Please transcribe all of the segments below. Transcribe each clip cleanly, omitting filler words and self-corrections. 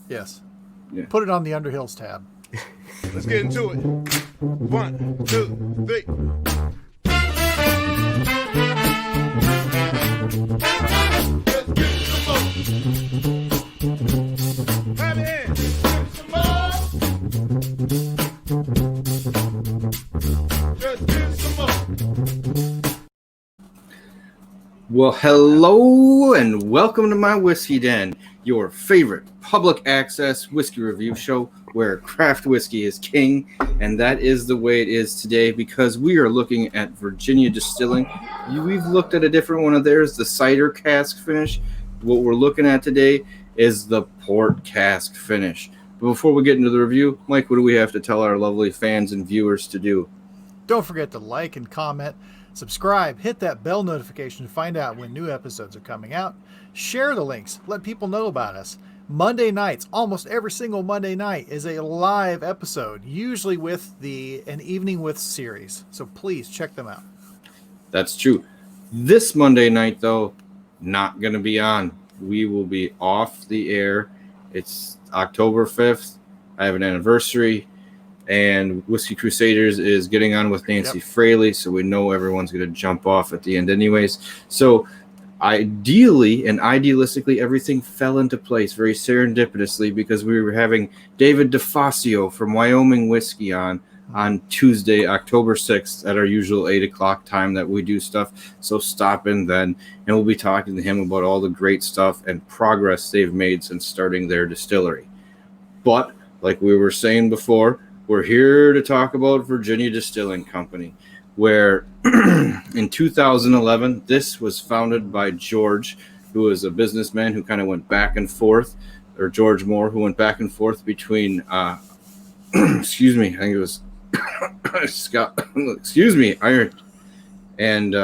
Yes. Yeah. Put it on the Underhills tab. Let's get into it. 1, 2, 3. Let's get some more. Clap your hands. Some more. Just give some more. Well, hello and welcome to My Whiskey Den, your favorite public access whiskey review show where craft whiskey is king, and that is the way it is today because we are looking at Virginia Distilling. We've looked at a different one of theirs, the cider cask finish. What we're looking at today is the port cask finish. But before we get into the review, Mike, what do we have to tell our lovely fans and viewers to do? Don't forget to like and comment, subscribe, hit that bell notification to find out when new episodes are coming out. Share the links, let people know about us. Monday nights, almost every single Monday night, is a live episode, usually with an Evening With series. So please check them out. That's true. This Monday night, though, not going to be on. We will be off the air. It's October 5th. I have an anniversary, and Whiskey Crusaders is getting on with Nancy Fraley, so we know everyone's going to jump off at the end anyways. So ideally and idealistically, everything fell into place very serendipitously because we were having David DeFascio from Wyoming Whiskey on Tuesday, October 6th at our usual 8 o'clock time that we do stuff. So stop in then, and we'll be talking to him about all the great stuff and progress they've made since starting their distillery. But like we were saying before, we're here to talk about Virginia Distilling Company, where in 2011, this was founded by George, who was a businessman who kind of went back and forth, or George Moore, who went back and forth between, excuse me, I think it was Ireland and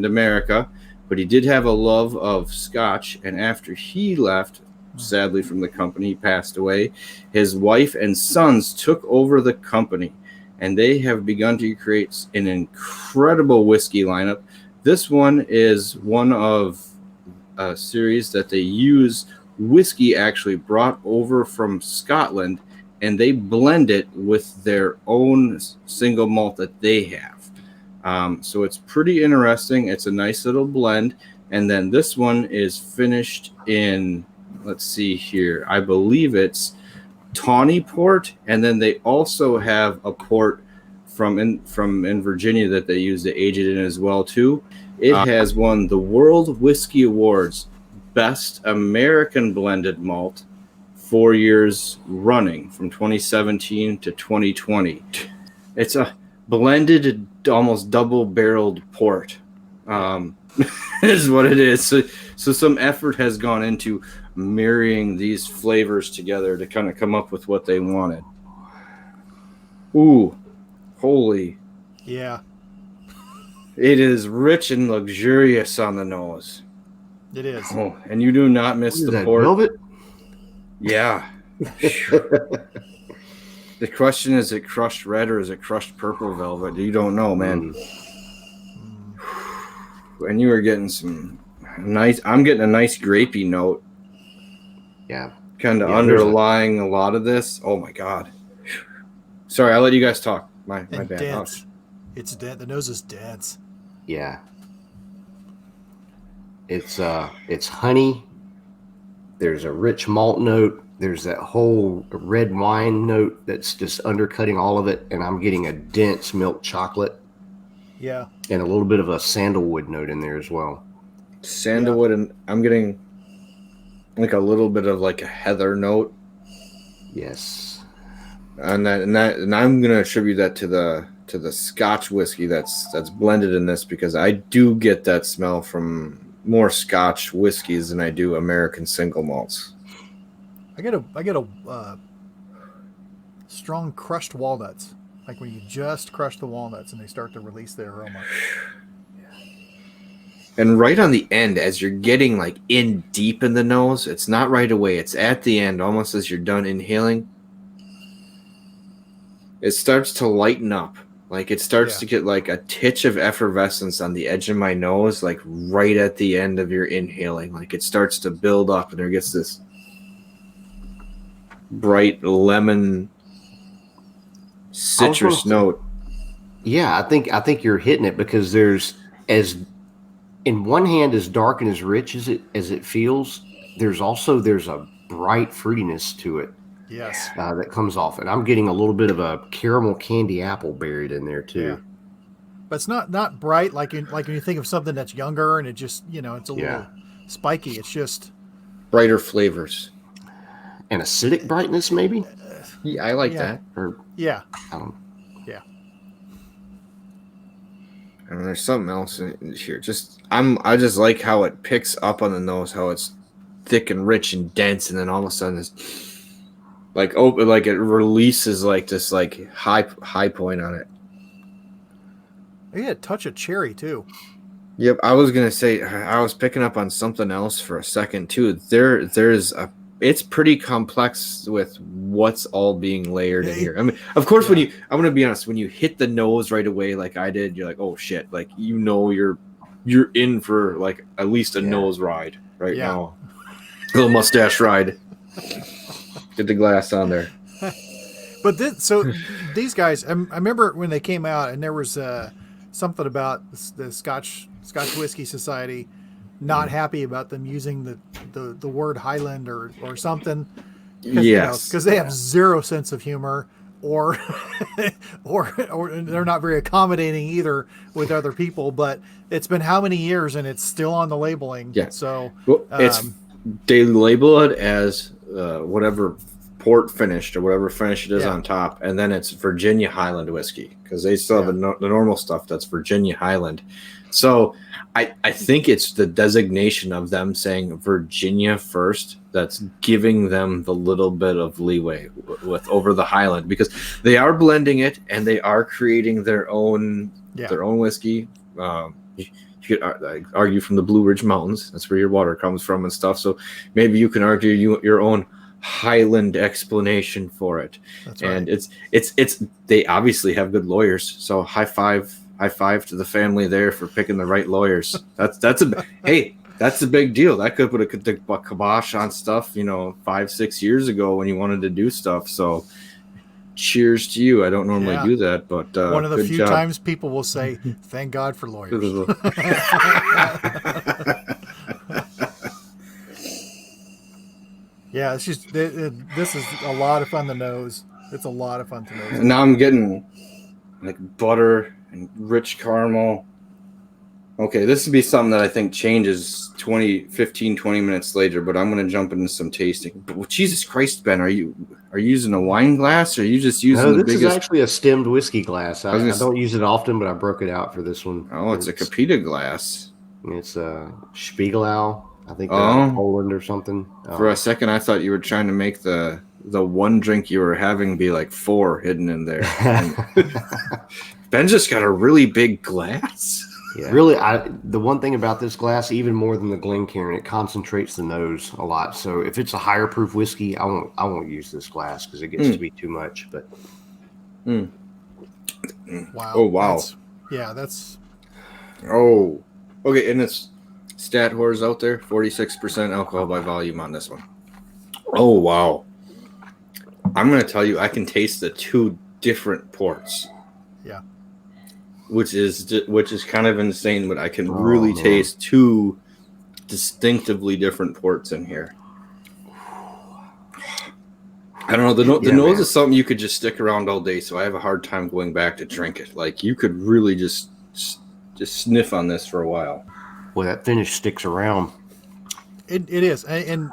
America, but he did have a love of Scotch, and after he left, sadly from the company, he passed away, his wife and sons took over the company, and they have begun to create an incredible whiskey lineup. This one is one of a series that they use whiskey actually brought over from Scotland, and they blend it with their own single malt that they have. So it's pretty interesting. It's a nice little blend. And then this one is finished in, let's see here, I believe it's Tawny port, and then they also have a port from in Virginia that they use to age it in as well too. It has won the World Whiskey Awards Best American Blended Malt 4 years running from 2017 to 2020. It's a blended, almost double-barreled port. Is what it is. So some effort has gone into marrying these flavors together to kind of come up with what they wanted. Ooh, holy. Yeah. It is rich and luxurious on the nose. It is. Oh, and you do not miss the port. Velvet? Yeah. The question is it crushed red or is it crushed purple velvet? You don't know, man. And you are getting some nice, I'm getting a nice grapey note. Yeah. Kind of underlying a lot of this. Oh my God. Sorry, I'll let you guys talk. My bad. Dense. It's dense. The nose is dense. Yeah. It's honey. There's a rich malt note. There's that whole red wine note that's just undercutting all of it, and I'm getting a dense milk chocolate. Yeah. And a little bit of a sandalwood note in there as well. Sandalwood, and I'm getting like a little bit of like a heather note. Yes. And I'm gonna attribute that to the Scotch whiskey that's blended in this, because I do get that smell from more Scotch whiskeys than I do American single malts. I get a strong crushed walnuts, like when you just crush the walnuts and they start to release their aroma. And right on the end, as you're getting like in deep in the nose, it's not right away. It's at the end, almost as you're done inhaling. It starts to lighten up. Like it starts to get like a titch of effervescence on the edge of my nose, like right at the end of your inhaling. Like it starts to build up and there gets this. bright lemon citrus note. Yeah, I think you're hitting it, because there's, as in one hand, as dark and as rich as it feels, there's a bright fruitiness to it. Yes. That comes off, and I'm getting a little bit of a caramel candy apple buried in there too. Yeah. But it's not bright like when you think of something that's younger and it just, it's a little spiky. It's just brighter flavors and acidic brightness, maybe. Yeah, I like that. Or yeah. I don't. Yeah. And there's something else in here. I just like how it picks up on the nose, how it's thick and rich and dense, and then all of a sudden it's like open, like it releases like this like high point on it. I get a touch of cherry too. Yep, I was gonna say I was picking up on something else for a second too. It's pretty complex with what's all being layered in here. I mean, of course, I'm gonna be honest, when you hit the nose right away, like I did, you're like, oh shit, like you're in for like at least a nose ride right now, a little mustache ride. Get the glass on there. But these guys, I remember when they came out, and there was something about the Scotch Whisky Society not happy about them using the word Highland or something. Yes, because they have zero sense of humor, or they're not very accommodating either with other people. But it's been how many years, and it's still on the labeling. Yeah. So they label it as whatever port finished or whatever finish it is on top, and then it's Virginia-Highland whiskey, because they still have the normal stuff that's Virginia-Highland. So I think it's the designation of them saying Virginia first that's giving them the little bit of leeway with over the Highland, because they are blending it and they are creating their own whiskey. You could argue from the Blue Ridge Mountains, that's where your water comes from and stuff. So maybe you can argue your own Highland explanation for it. That's right. And it's they obviously have good lawyers. So high five to the family there for picking the right lawyers. That's a big deal. That could put a kibosh on stuff, 5-6 years ago when you wanted to do stuff. So cheers to you. I don't normally do that, but one of the few job. times people will say, "Thank God for lawyers." Yeah, it's just this is a lot of fun to nose. It's a lot of fun to nose. Now I'm getting like butter and rich caramel. Okay, this would be something that I think changes 20 minutes later, but I'm going to jump into some tasting. But Jesus Christ, Ben, are you using a wine glass, or are you just using the biggest? This is actually a stemmed whiskey glass. I don't use it often, but I broke it out for this one. Oh, it's a Capita glass. It's a Spiegelau. I think they're out of Poland or something. For a second, I thought you were trying to make the one drink you were having be like 4 hidden in there. Ben just got a really big glass. Yeah. Really, the one thing about this glass, even more than the Glencairn, it concentrates the nose a lot. So if it's a higher proof whiskey, I won't use this glass because it gets to be too much. But wow! Oh wow! That's oh okay. And it's stat whores out there. 46% alcohol by volume on this one. Oh wow! I'm gonna tell you, I can taste the 2 different ports. Yeah. Which is kind of insane, but I can really taste 2 distinctively different ports in here. I don't know. The nose is something you could just stick around all day, so I have a hard time going back to drink it. Like you could really just sniff on this for a while. Well, that finish sticks around. It is, and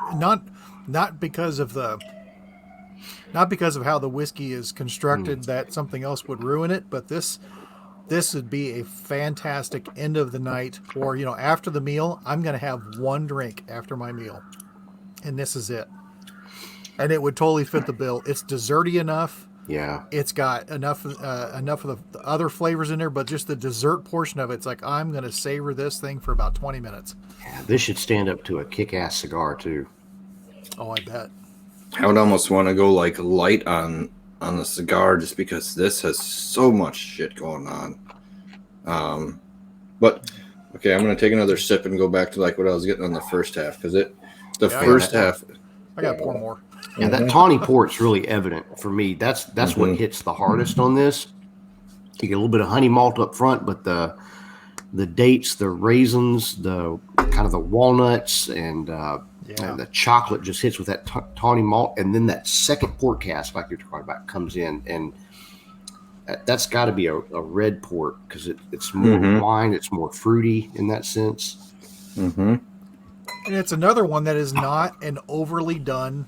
not because of how the whiskey is constructed that something else would ruin it, but this would be a fantastic end of the night, or after the meal. I'm going to have one drink after my meal, and this is it. And it would totally fit the bill. It's desserty enough. Yeah. It's got enough of the other flavors in there, but just the dessert portion of it's like, I'm going to savor this thing for about 20 minutes. Yeah, this should stand up to a kick-ass cigar too. Oh, I bet. I would almost want to go like light on the cigar, just because this has so much shit going on. But okay, I'm gonna take another sip and go back to like what I was getting on the first half, because first half. I gotta pour more. Yeah, that tawny port's really evident for me. That's what hits the hardest on this. You get a little bit of honey malt up front, but the dates, the raisins, the kind of the walnuts, and the chocolate just hits with that tawny malt, and then that second port cask, like you're talking about, comes in, and that's got to be a red port because it's more wine, it's more fruity in that sense. And it's another one that is not an overly done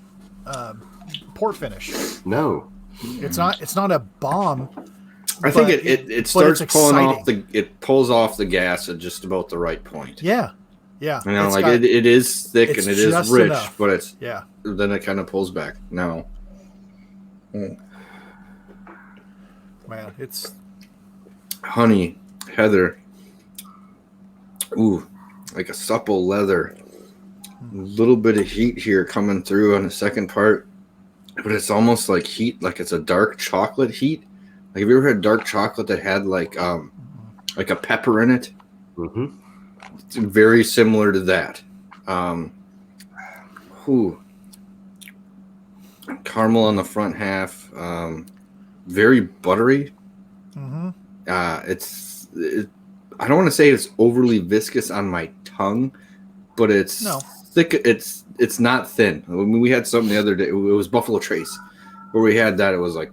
port finish. No, it's not. It's not a bomb. I think it starts pulling off it pulls off the gas at just about the right point. Yeah. You know, like it is thick and it is rich, enough. but it's then it kind of pulls back. No. Man, it's honey, heather. Ooh, like a supple leather. A little bit of heat here coming through on the second part, but it's almost like heat, like it's a dark chocolate heat. Like, have you ever had dark chocolate that had like a pepper in it? It's very similar to that. Caramel on the front half. Very buttery. I don't want to say it's overly viscous on my tongue, but it's thick. It's not thin. I mean, we had something the other day. It was Buffalo Trace, where we had that. It was like,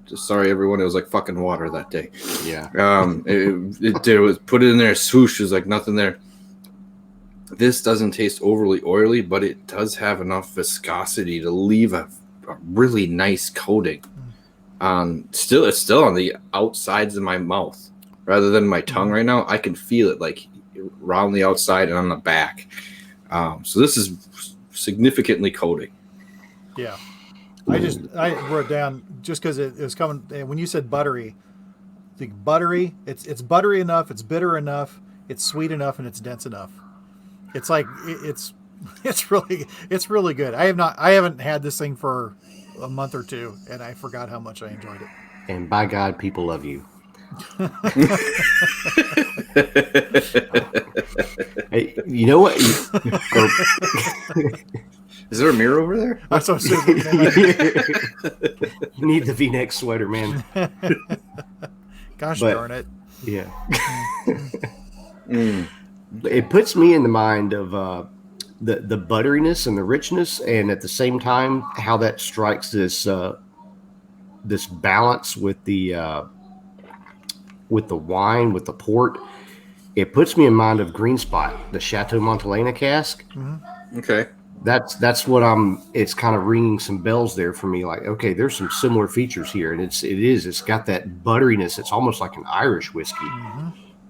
sorry everyone, it was like fucking water that day. Yeah. It was put it in there, swoosh. It was like nothing there. This doesn't taste overly oily, but it does have enough viscosity to leave a really nice coating. It's still on the outsides of my mouth rather than my tongue right now. I can feel it like around the outside and on the back. So this is significantly coating. Yeah. I wrote down just because it was coming when you said buttery. The buttery, it's buttery enough, it's bitter enough, it's sweet enough, and it's dense enough. It's like it's really good. I haven't had this thing for a month or two, and I forgot how much I enjoyed it. And by God, people love you. Hey, you know what? Is there a mirror over there? I'm so stupid. You need the V-neck sweater, man. Gosh darn it. Yeah. It puts me in the mind of the butteriness and the richness, and at the same time, how that strikes this balance with the wine, with the port. It puts me in mind of Green Spot, the Chateau Montelena cask. Okay. That's what it's kind of ringing some bells there for me. Like, okay, there's some similar features here, and it's got that butteriness. It's almost like an Irish whiskey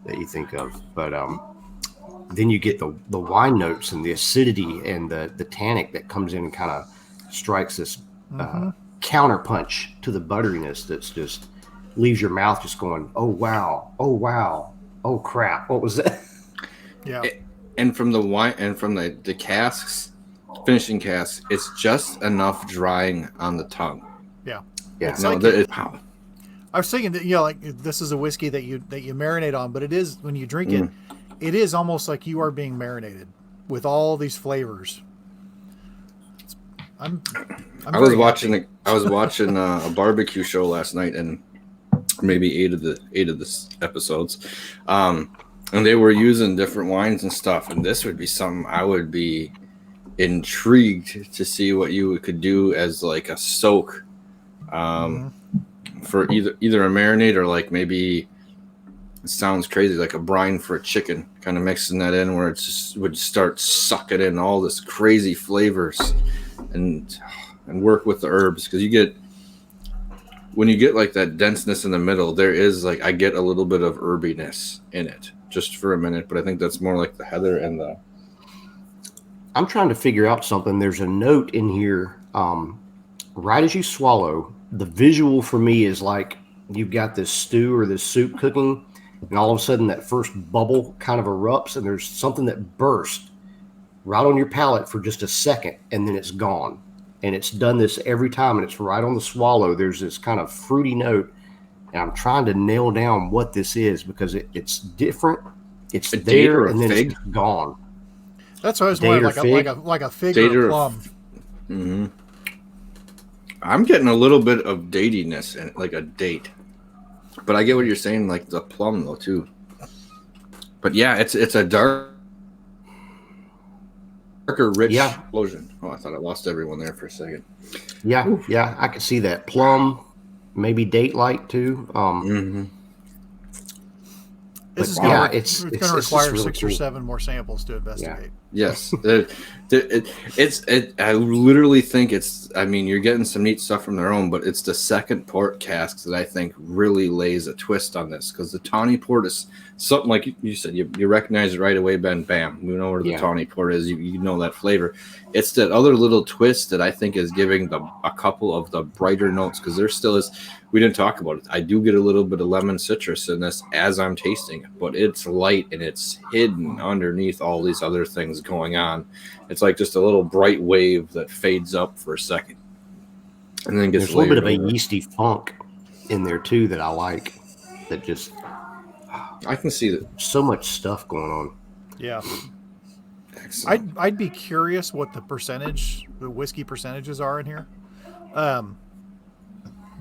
that you think of, but then you get the wine notes and the acidity and the tannic that comes in and kind of strikes this counter punch to the butteriness that's just leaves your mouth just going, oh wow, oh crap, what was that? Yeah. And from the wine and from the casks, finishing casks, it's just enough drying on the tongue. Yeah. Yeah. No, I was thinking that, like this is a whiskey that you marinate on, but it is when you drink it, it is almost like you are being marinated with all these flavors. I was watching a barbecue show last night, and maybe eight of the episodes, and they were using different wines and stuff. And this would be something I would be intrigued to see what you could do as like a soak, for either a marinade or like maybe. It sounds crazy, like a brine for a chicken, kind of mixing that in where it just would start sucking in all this crazy flavors and work with the herbs. Because when you get like that denseness in the middle, there is like, I get a little bit of herbiness in it just for a minute, but I think that's more like the heather and the. I'm trying to figure out something. There's a note in here, right as you swallow, the visual for me is like you've got this stew or this soup cooking, and all of a sudden that first bubble kind of erupts, and there's something that bursts right on your palate for just a second, and then it's gone. And it's done this every time, and it's right on the swallow. There's this kind of fruity note, and I'm trying to nail down what this is because it's different. It's there, and then it's gone. That's what I was wondering, like a fig or a plum. I'm getting a little bit of datiness and like a date, but I get what you're saying, like the plum though too. But yeah, it's a darker, rich explosion. Oh, I thought I lost everyone there for a second. Yeah, oof. Yeah, I can see that. Plum, maybe date light too. This is yeah, going to require really 6 or 7 more samples to investigate. Yes, I literally think it's. I mean, you're getting some neat stuff from their own, but it's the second port casks that I think really lays a twist on this, because the tawny port is something like you said. You recognize it right away, Ben. Bam, you know where the tawny port is. You know that flavor. It's that other little twist that I think is giving a couple of the brighter notes, because there still is. We didn't talk about it. I do get a little bit of lemon citrus in this as I'm tasting it, but it's light and it's hidden underneath all these other things going on. It's like just a little bright wave that fades up for a second, and then gets there's a little bit of a yeasty funk in there too that I like. That just I can see that. So much stuff going on. Yeah. Excellent. I'd be curious what the whiskey percentages are in here.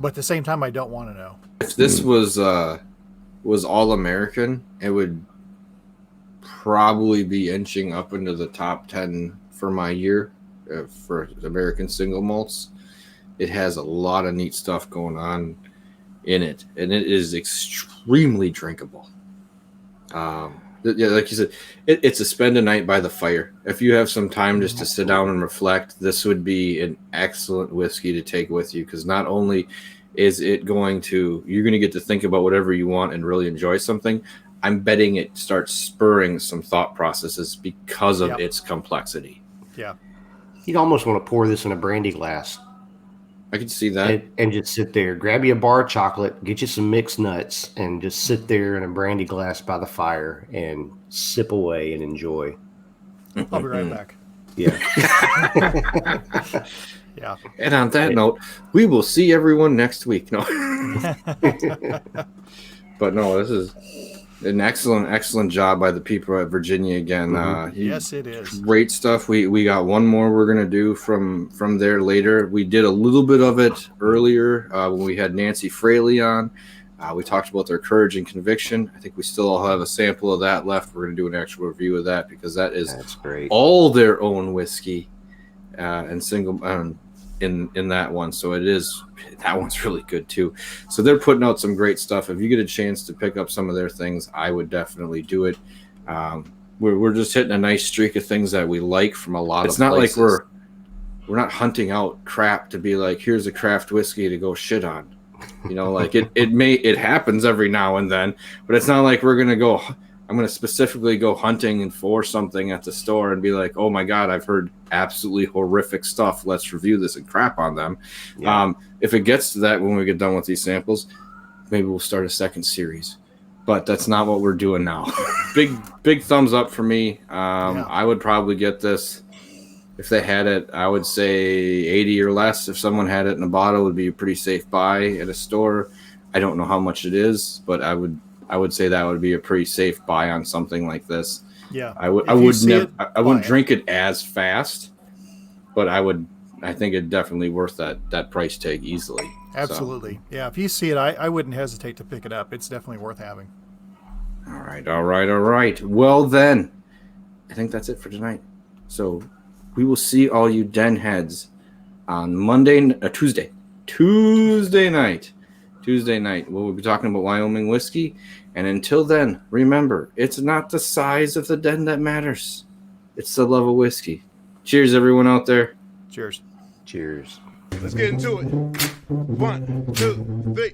But at the same time, I don't want to know. If this was all American, it would probably be inching up into the top 10 for my year for American single malts. It has a lot of neat stuff going on in it, and it is extremely drinkable. Like you said, it's a spend a night by the fire. If you have some time just to sit down and reflect, this would be an excellent whiskey to take with you, because not only is it you're going to get to think about whatever you want and really enjoy something. I'm betting it starts spurring some thought processes because of its complexity. Yeah. You'd almost want to pour this in a brandy glass. I could see that. And just sit there, grab you a bar of chocolate, get you some mixed nuts, and just sit there in a brandy glass by the fire and sip away and enjoy. I'll be right back. Yeah. Yeah. And on that note, we will see everyone next week. No. But no, this is an excellent job by the people at Virginia again. Yes, it is. Great stuff. We got one more we're going to do from there later. We did a little bit of it earlier when we had Nancy Fraley on. We talked about their courage and conviction. I think we still all have a sample of that left. We're going to do an actual review of that, because that's great. All their own whiskey and single in that one. So that one's really good too. So they're putting out some great stuff. If you get a chance to pick up some of their things, I would definitely do it. We're just hitting a nice streak of things that we like from a lot of places. It's not like we're not hunting out crap to be like, here's a craft whiskey to go shit on. You know, like it happens every now and then, but it's not like I'm going to specifically go hunting for something at the store and be like, oh my God, I've heard absolutely horrific stuff. Let's review this and crap on them. Yeah. If it gets to that when we get done with these samples, maybe we'll start a second series. But that's not what we're doing now. Big thumbs up for me. I would probably get this. If they had it, I would say 80 or less. If someone had it in a bottle, it would be a pretty safe buy at a store. I don't know how much it is, but I would say that would be a pretty safe buy on something like this. Yeah. I wouldn't drink it as fast, but I think it's definitely worth that price tag easily. Absolutely. So. Yeah. If you see it, I wouldn't hesitate to pick it up. It's definitely worth having. All right. Well then, I think that's it for tonight. So we will see all you den heads on Tuesday night. We'll be talking about Wyoming whiskey. And until then, remember, it's not the size of the den that matters. It's the love of whiskey. Cheers, everyone out there. Cheers. Cheers. Let's get into it. 1, 2, 3.